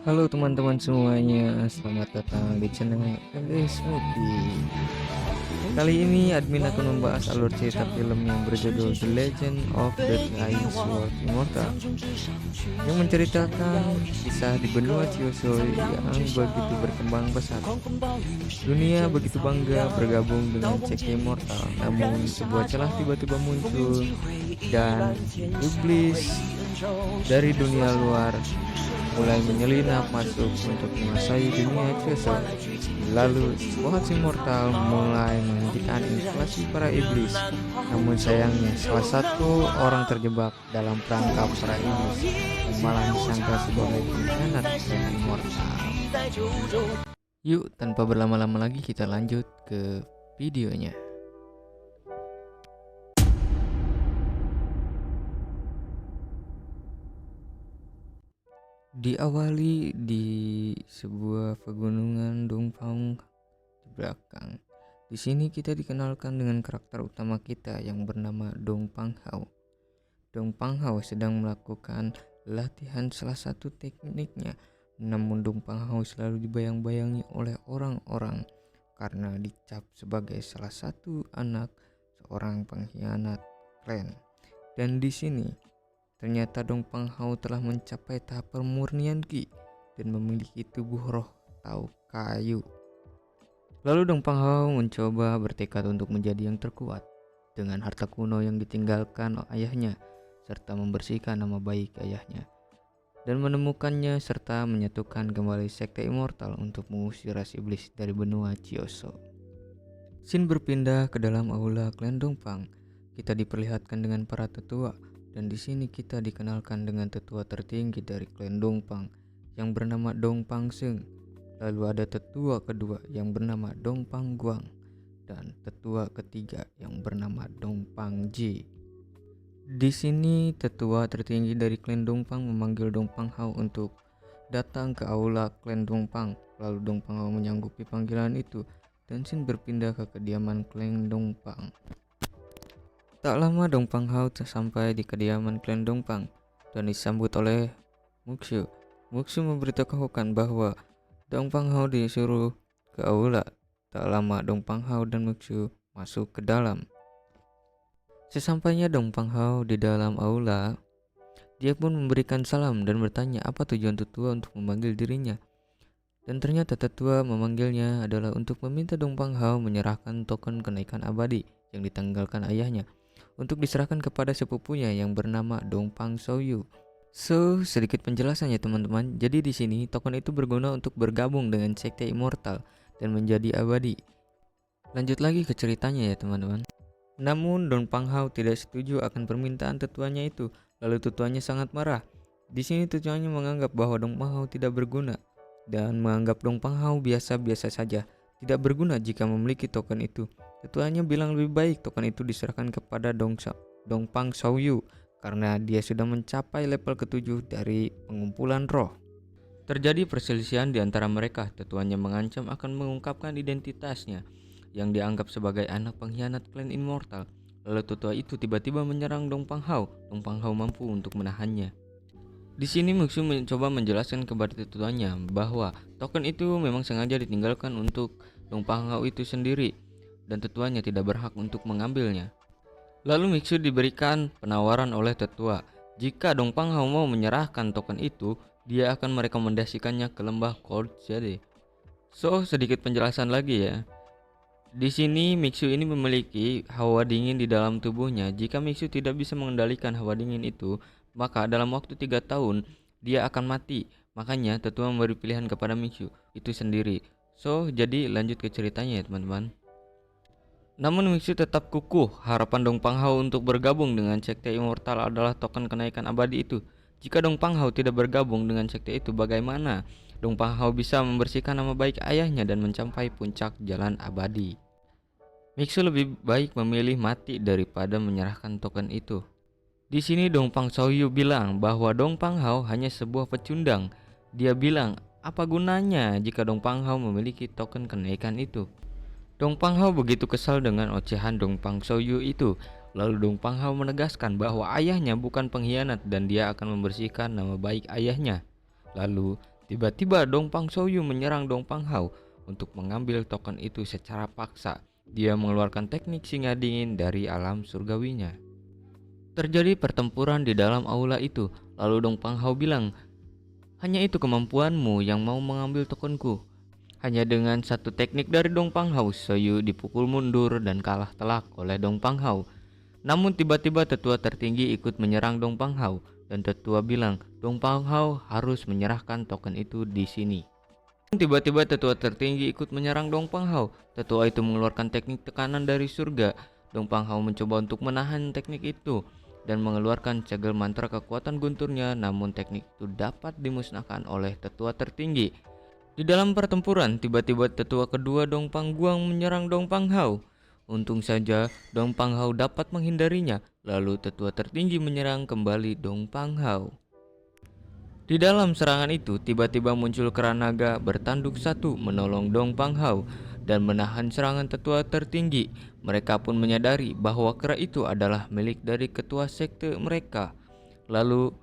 Halo teman-teman semuanya, selamat datang di channel LS Movie. Kali ini admin akan membahas alur cerita film yang berjudul The Legend of the Flying Sword Immortal, yang menceritakan kisah di benua Chiyoso yang begitu berkembang pesat. Dunia begitu bangga bergabung dengan sekte immortal, namun sebuah celah tiba-tiba muncul dan iblis dari dunia luar mulai menyelinap masuk untuk menguasai dunia Chiyoso. Lalu sebuah immortal mulai menghentikan invasi para iblis. Namun sayangnya salah satu orang terjebak dalam perangkap para iblis yang malah disangka sebagai pengkhianat dan immortal. Yuk, tanpa berlama-lama lagi kita lanjut ke videonya. Diawali di sebuah pegunungan Dongpang di belakang. Di sini kita dikenalkan dengan karakter utama kita yang bernama Dong Panghao. Dong Panghao sedang melakukan latihan salah satu tekniknya, namun Dong Panghao selalu dibayang-bayangi oleh orang-orang karena dicap sebagai salah satu anak seorang pengkhianat klan. Dan di sini ternyata Dong Panghao telah mencapai tahap pemurnian Ki dan memiliki tubuh roh atau kayu. Lalu Dong Panghao mencoba bertekad untuk menjadi yang terkuat dengan harta kuno yang ditinggalkan ayahnya, serta membersihkan nama baik ayahnya, dan menemukannya serta menyatukan kembali sekte immortal untuk mengusir ras iblis dari benua Chiyoso. Scene berpindah ke dalam aula klan Dongpang. Kita diperlihatkan dengan para tetua, dan di sini kita dikenalkan dengan tetua tertinggi dari klan Dongpang yang bernama Dong Pangseng. Lalu ada tetua kedua yang bernama Dong Pangguang dan tetua ketiga yang bernama Dong Pangji. Di sini tetua tertinggi dari klan Dongpang memanggil Dong Panghao untuk datang ke aula klan Dongpang. Lalu Dong Panghao menyanggupi panggilan itu dan scene berpindah ke kediaman klan Dongpang. Tak lama Dong Panghao sampai di kediaman klan Dongpang dan disambut oleh Mukshu. Mukshu memberitahukan bahwa Dong Panghao disuruh ke aula. Tak lama Dong Panghao dan Mukshu masuk ke dalam. Sesampainya Dong Panghao di dalam aula, dia pun memberikan salam dan bertanya apa tujuan tetua untuk memanggil dirinya. Dan ternyata tetua memanggilnya adalah untuk meminta Dong Panghao menyerahkan token kenaikan abadi yang ditanggalkan ayahnya untuk diserahkan kepada sepupunya yang bernama Dong Pang Soyu. So, sedikit penjelasannya teman-teman. Jadi di sini token itu berguna untuk bergabung dengan sekte immortal dan menjadi abadi. Lanjut lagi ke ceritanya ya teman-teman. Namun Dong Panghao tidak setuju akan permintaan tetuanya itu. Lalu tetuanya sangat marah. Di sini tetuanya menganggap bahwa Dong Panghao tidak berguna dan menganggap Dong Panghao biasa-biasa saja, tidak berguna jika memiliki token itu. Tetuanya bilang lebih baik token itu diserahkan kepada Dong Pang Soyu karena dia sudah mencapai level ke-7 dari pengumpulan roh. Terjadi perselisihan di antara mereka. Tetuanya mengancam akan mengungkapkan identitasnya yang dianggap sebagai anak pengkhianat klan immortal. Lalu tetua itu tiba-tiba menyerang Dong Panghao. Dong Panghao mampu untuk menahannya. Di sini Mukshu mencoba menjelaskan kepada tetuanya bahwa token itu memang sengaja ditinggalkan untuk Dong Panghao itu sendiri dan tetuanya tidak berhak untuk mengambilnya. Lalu Mukshu diberikan penawaran oleh tetua. Jika Dong Panghao mau menyerahkan token itu, dia akan merekomendasikannya ke lembah Cold Jade. So, sedikit penjelasan lagi ya. Di sini Mukshu ini memiliki hawa dingin di dalam tubuhnya. Jika Mukshu tidak bisa mengendalikan hawa dingin itu, maka dalam waktu 3 tahun dia akan mati. Makanya tetua memberi pilihan kepada Mukshu itu sendiri. So, jadi lanjut ke ceritanya ya teman-teman. Namun Mukshu tetap kukuh. Harapan Dong Panghao untuk bergabung dengan sekte immortal adalah token kenaikan abadi itu. Jika Dong Panghao tidak bergabung dengan sekte itu, bagaimana Dong Panghao bisa membersihkan nama baik ayahnya dan mencapai puncak jalan abadi? Mukshu lebih baik memilih mati daripada menyerahkan token itu. Di sini Dong Pang Soyu bilang bahwa Dong Panghao hanya sebuah pecundang. Dia bilang, apa gunanya jika Dong Panghao memiliki token kenaikan itu? Dong Panghao begitu kesal dengan ocehan Dong Pang Soyu itu. Lalu Dong Panghao menegaskan bahwa ayahnya bukan pengkhianat dan dia akan membersihkan nama baik ayahnya. Lalu Tiba-tiba Dong Pang Soyu menyerang Dong Pang Hao untuk mengambil token itu secara paksa. Dia mengeluarkan teknik singa dingin dari alam surgawinya. Terjadi pertempuran di dalam aula itu. Lalu Dong Pang Hao bilang, "Hanya itu kemampuanmu yang mau mengambil tokenku." Hanya dengan satu teknik dari Dong Pang Hao, Soyu dipukul mundur dan kalah telak oleh Dong Pang Hao. Namun tiba-tiba tetua tertinggi ikut menyerang Dong Pang Hao dan tetua bilang Dong Pang Hao harus menyerahkan token itu di sini. Tiba-tiba tetua tertinggi ikut menyerang Dong Pang Hao. Tetua itu mengeluarkan teknik tekanan dari surga. Dong Pang Hao mencoba untuk menahan teknik itu dan mengeluarkan segel mantra kekuatan gunturnya, namun teknik itu dapat dimusnahkan oleh tetua tertinggi. Di dalam pertempuran, tiba-tiba tetua kedua Dong Pang Guang menyerang Dong Pang Hao. Untung saja Dong Pang Hao dapat menghindarinya, lalu tetua tertinggi menyerang kembali Dong Pang Hao. Di dalam serangan itu, tiba-tiba muncul kera naga bertanduk satu menolong Dong Pang Hao dan menahan serangan tetua tertinggi. Mereka pun menyadari bahwa kera itu adalah milik dari ketua sekte mereka. Lalu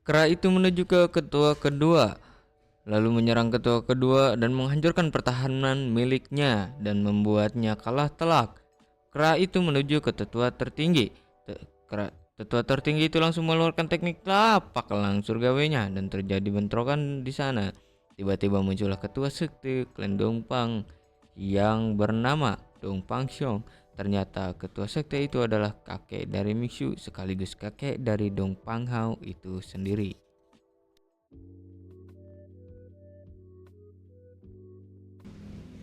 kera itu menuju ke ketua kedua, lalu menyerang ketua kedua dan menghancurkan pertahanan miliknya dan membuatnya kalah telak. Kera itu menuju ke tetua tertinggi. Tetua tertinggi itu langsung mengeluarkan teknik tapak elang surgawinya dan terjadi bentrokan di sana. Tiba-tiba muncullah ketua sekte klan Dong Pang yang bernama Dong Pang Xiong. Ternyata ketua sekte itu adalah kakek dari Mixu sekaligus kakek dari Dong Pang Hao itu sendiri.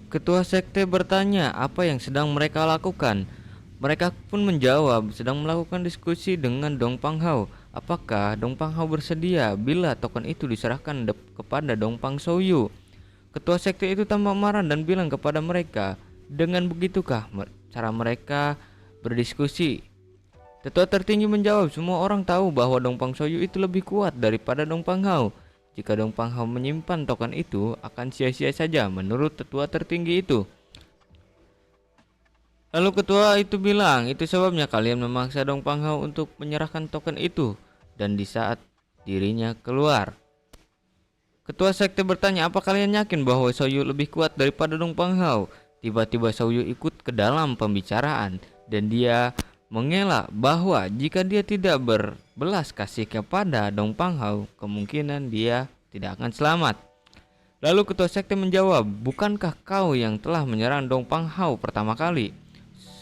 Ketua sekte bertanya apa yang sedang mereka lakukan. Mereka pun menjawab sedang melakukan diskusi dengan Dong Pang Hao. Apakah Dong Pang Hao bersedia bila token itu diserahkan kepada Dong Pang Soyu? Ketua sekte itu tampak marah dan bilang kepada mereka, dengan begitukah cara mereka berdiskusi? Tetua tertinggi menjawab, semua orang tahu bahwa Dong Pang Soyu itu lebih kuat daripada Dong Pang Hao. Jika Dong Pang Hao menyimpan token itu akan sia-sia saja menurut tetua tertinggi itu. Lalu ketua itu bilang, itu sebabnya kalian memaksa Dong Pang Hao untuk menyerahkan token itu. Dan di saat dirinya keluar, ketua sekte bertanya, apa kalian yakin bahwa Soyu lebih kuat daripada Dong Pang Hao? Tiba-tiba Soyu ikut ke dalam pembicaraan dan dia mengelak bahwa jika dia tidak berbelas kasih kepada Dong Pang Hao, kemungkinan dia tidak akan selamat. Lalu ketua sekte menjawab, bukankah kau yang telah menyerang Dong Pang Hao pertama kali?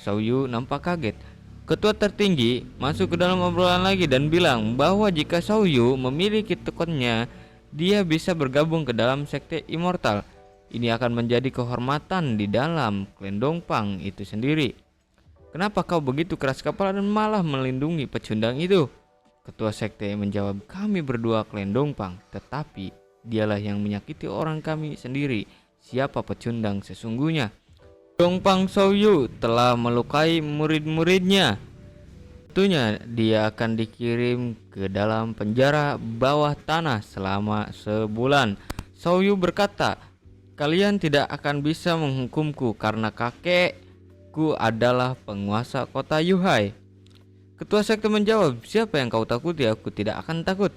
Soyu nampak kaget. Ketua tertinggi masuk ke dalam obrolan lagi dan bilang bahwa jika Soyu memiliki tokennya, dia bisa bergabung ke dalam sekte immortal. Ini akan menjadi kehormatan di dalam klan Dong Pang itu sendiri. Kenapa kau begitu keras kepala dan malah melindungi pecundang itu? Ketua sekte menjawab, kami berdua klan Dong Pang, tetapi dialah yang menyakiti orang kami sendiri. Siapa pecundang sesungguhnya? Dong Pang Soyu telah melukai murid-muridnya. Tentunya dia akan dikirim ke dalam penjara bawah tanah selama sebulan. Soyu berkata, kalian tidak akan bisa menghukumku karena kakekku adalah penguasa kota Yuhai. Ketua sekte menjawab, siapa yang kau takuti? Aku tidak akan takut.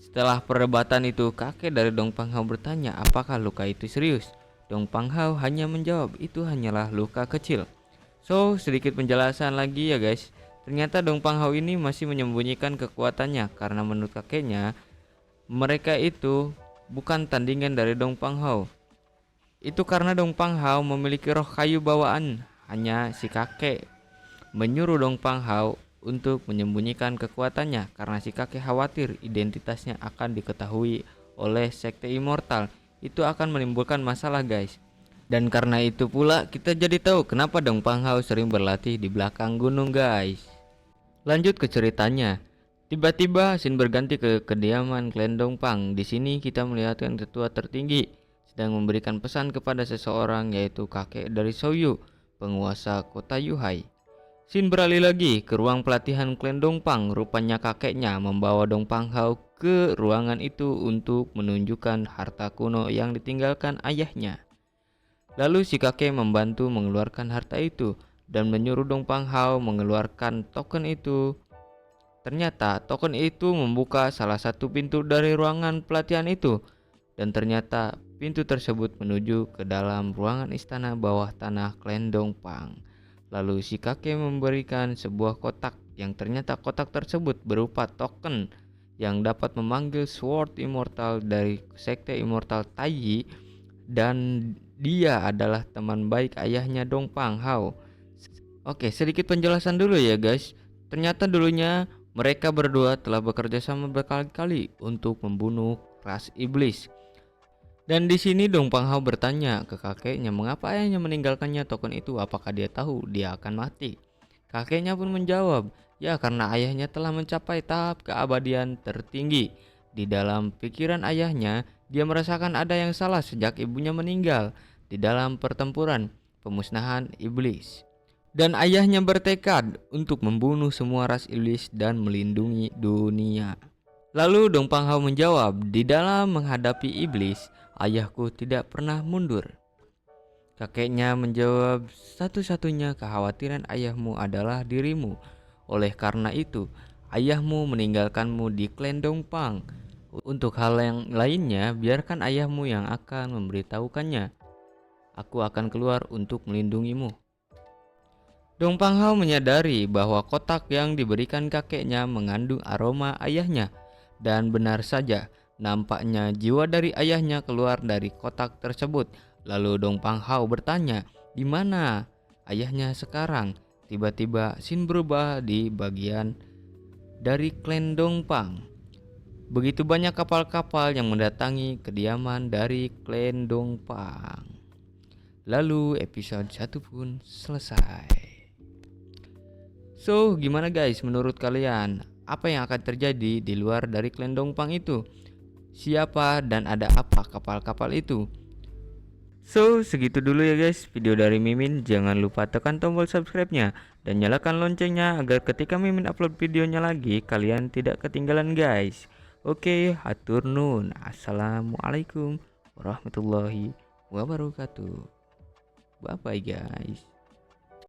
Setelah perdebatan itu, kakek dari Dong Pang Hao bertanya, apakah luka itu serius? Dong Pang Hao hanya menjawab, itu hanyalah luka kecil. So, sedikit penjelasan lagi ya guys. Ternyata Dong Pang Hao ini masih menyembunyikan kekuatannya karena menurut kakeknya mereka itu bukan tandingan dari Dong Pang Hao. Itu karena Dong Pang Hao memiliki roh kayu bawaan. Hanya si kakek menyuruh Dong Pang Hao untuk menyembunyikan kekuatannya karena si kakek khawatir identitasnya akan diketahui oleh sekte immortal. Itu akan menimbulkan masalah guys. Dan karena itu pula kita jadi tahu kenapa Dong Pang Hao sering berlatih di belakang gunung guys. Lanjut ke ceritanya. Tiba-tiba scene berganti ke kediaman klan Dong Pang. Di sini kita melihatkan ketua tertinggi sedang memberikan pesan kepada seseorang yaitu kakek dari Soyu, penguasa kota Yuhai. Scene beralih lagi ke ruang pelatihan klan Dong Pang. Rupanya kakeknya membawa Dong Pang Hao ke ruangan itu untuk menunjukkan harta kuno yang ditinggalkan ayahnya. Lalu si kakek membantu mengeluarkan harta itu dan menyuruh Dong Pang Hao mengeluarkan token itu. Ternyata token itu membuka salah satu pintu dari ruangan pelatihan itu. dan ternyata pintu tersebut menuju ke dalam ruangan istana bawah tanah klan Dongpang. Lalu si kakek memberikan sebuah kotak yang ternyata kotak tersebut berupa token yang dapat memanggil Sword Immortal dari sekte Immortal Taiyi, dan dia adalah teman baik ayahnya Dongpang Hao. Oke, sedikit penjelasan dulu ya guys. Ternyata dulunya mereka berdua telah bekerja sama berkali-kali untuk membunuh ras iblis. Dan di sini Dongpang Hao bertanya ke kakeknya mengapa ayahnya meninggalkannya token itu, apakah dia tahu dia akan mati. Kakeknya pun menjawab, ya karena ayahnya telah mencapai tahap keabadian tertinggi. Di dalam pikiran ayahnya, dia merasakan ada yang salah sejak ibunya meninggal di dalam pertempuran pemusnahan iblis. Dan ayahnya bertekad untuk membunuh semua ras iblis dan melindungi dunia. Lalu Dongpang Hao menjawab, di dalam menghadapi iblis, ayahku tidak pernah mundur. Kakeknya menjawab, satu-satunya kekhawatiran ayahmu adalah dirimu. Oleh karena itu, ayahmu meninggalkanmu di klan Dongpang. Untuk hal yang lainnya, biarkan ayahmu yang akan memberitahukannya. Aku akan keluar untuk melindungimu. Dongpang Hao menyadari bahwa kotak yang diberikan kakeknya mengandung aroma ayahnya. Dan benar saja, nampaknya jiwa dari ayahnya keluar dari kotak tersebut. Lalu Dongpang Hao bertanya, di mana ayahnya sekarang? Tiba-tiba scene berubah di bagian dari klan Dongpang. Begitu banyak kapal-kapal yang mendatangi kediaman dari klan Dongpang. Lalu episode 1 pun selesai. So, gimana guys menurut kalian? Apa yang akan terjadi di luar dari klan Dongpang itu? Siapa dan ada apa kapal-kapal itu? So, segitu dulu ya guys video dari Mimin. Jangan lupa tekan tombol subscribe-nya dan nyalakan loncengnya agar ketika Mimin upload videonya lagi kalian tidak ketinggalan guys. Oke, hatur nun. Assalamualaikum warahmatullahi wabarakatuh. Bye bye guys.